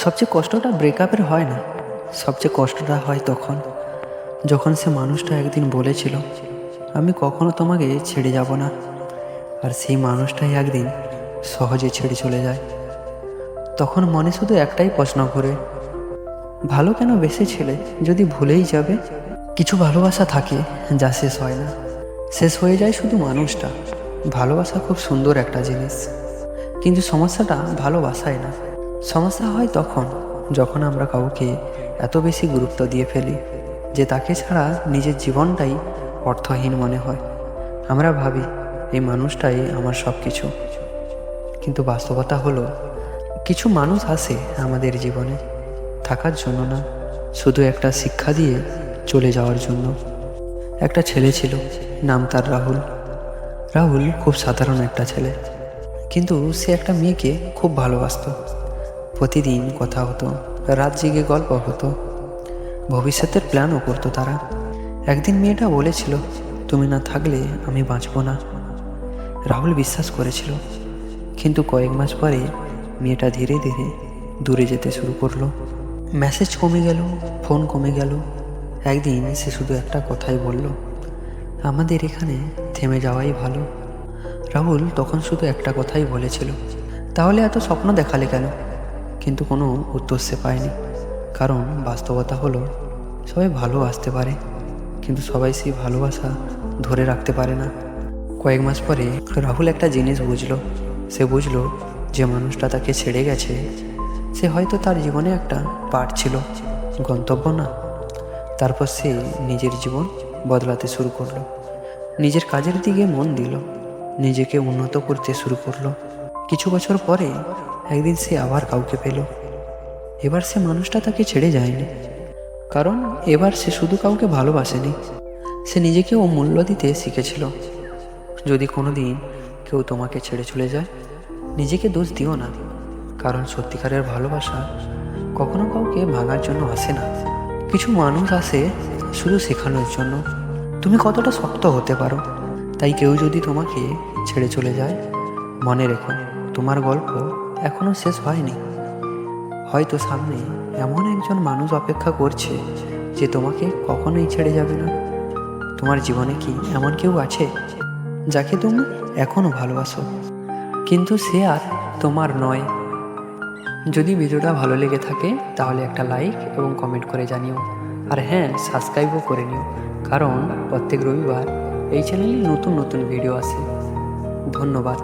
সবচেয়ে কষ্টটা ব্রেকআপের হয় না, সবচেয়ে কষ্টটা হয় তখন যখন সে মানুষটা একদিন বলেছিল আমি কখনো তোমাকে ছেড়ে যাব না, আর সেই মানুষটাই একদিন সহজে ছেড়ে চলে যায়। তখন মনে শুধু একটাই প্রশ্ন ঘুরে, ভালো কেন বেসেছিলে যদি ভুলেই যাবে? কিছু ভালোবাসা থাকে যা শেষ হয় না, শেষ হয়ে যায় শুধু মানুষটা। ভালোবাসা খুব সুন্দর একটা জিনিস, কিন্তু সমস্যাটা ভালোবাসায় না, সমস্যা হয় তখন যখন আমরা কাউকে এত বেশি গুরুত্ব দিয়ে ফেলি যে তাকে ছাড়া নিজের জীবনটাই অর্থহীন মনে হয়। আমরা ভাবি এই মানুষটাই আমার সব কিছু, কিন্তু বাস্তবতা হলো কিছু মানুষ আসে আমাদের জীবনে থাকার জন্য না, শুধু একটা শিক্ষা দিয়ে চলে যাওয়ার জন্য। একটা ছেলে ছিল, নাম তার রাহুল। রাহুল খুব সাধারণ একটা ছেলে, কিন্তু সে একটা মেয়েকে খুব ভালোবাসতো। প্রতিদিন কথা হতো, রাত জেগে গল্প হতো, ভবিষ্যতের প্ল্যানও করতো তারা। একদিন মেয়েটা বলেছিল, তুমি না থাকলে আমি বাঁচব না। রাহুল বিশ্বাস করেছিল, কিন্তু কয়েক মাস পরে মেয়েটা ধীরে ধীরে দূরে যেতে শুরু করলো। মেসেজ কমে গেল, ফোন কমে গেল। একদিন সে শুধু একটা কথাই বলল, আমাদের এখানে থেমে যাওয়াই ভালো। রাহুল তখন শুধু একটা কথাই বলেছিল, তাহলে এত স্বপ্ন দেখালে কেন? কিন্তু কোনো উত্তর সে পায়নি, কারণ বাস্তবতা হলো সবাই ভালোবাসতে পারে, কিন্তু সবাই সেই ভালোবাসা ধরে রাখতে পারে না। কয়েক মাস পরে রাহুল একটা জিনিস বুঝলো। সে বুঝলো যে মানুষটা তাকে ছেড়ে গেছে সে হয়তো তার জীবনে একটা পার্ট ছিল, গন্তব্য না। তারপর সে নিজের জীবন বদলাতে শুরু করলো, নিজের কাজের দিকে মন দিল, নিজেকে উন্নত করতে শুরু করলো। কিছু বছর পরে একদিন সে আবার কাউকে পেল। এবার সে মানুষটা তাকে ছেড়ে যায়নি, কারণ এবার সে শুধু কাউকে ভালোবাসেনি, সে নিজেকেও মূল্য দিতে শিখেছিল। যদি কোনো দিন কেউ তোমাকে ছেড়ে চলে যায়, নিজেকে দোষ দিও না, কারণ সত্যিকারের ভালোবাসা কখনো কাউকে ভাঙার জন্য আসে না। কিছু মানুষ আসে শুধু শেখানোর জন্য তুমি কতটা শক্ত হতে পারো। তাই কেউ যদি তোমাকে ছেড়ে চলে যায়, মনে রেখো তোমার গল্প এখনো শেষ হয়নি। হয়তো সামনে এমন একজন মানুষ অপেক্ষা করছে যে তোমাকে কখনোই ছেড়ে যাবে না। তোমার জীবনে কি এমন কেউ আছে যাকে তুমি এখনো ভালোবাসো, কিন্তু সে আর তোমার নয়? যদি ভিডিওটা ভালো লেগে থাকে তাহলে একটা লাইক এবং কমেন্ট করে জানিও, আর হ্যাঁ, সাবস্ক্রাইবও করে নিও, কারণ প্রত্যেক রবিবার এই চ্যানেলে নতুন নতুন ভিডিও আসে। ধন্যবাদ।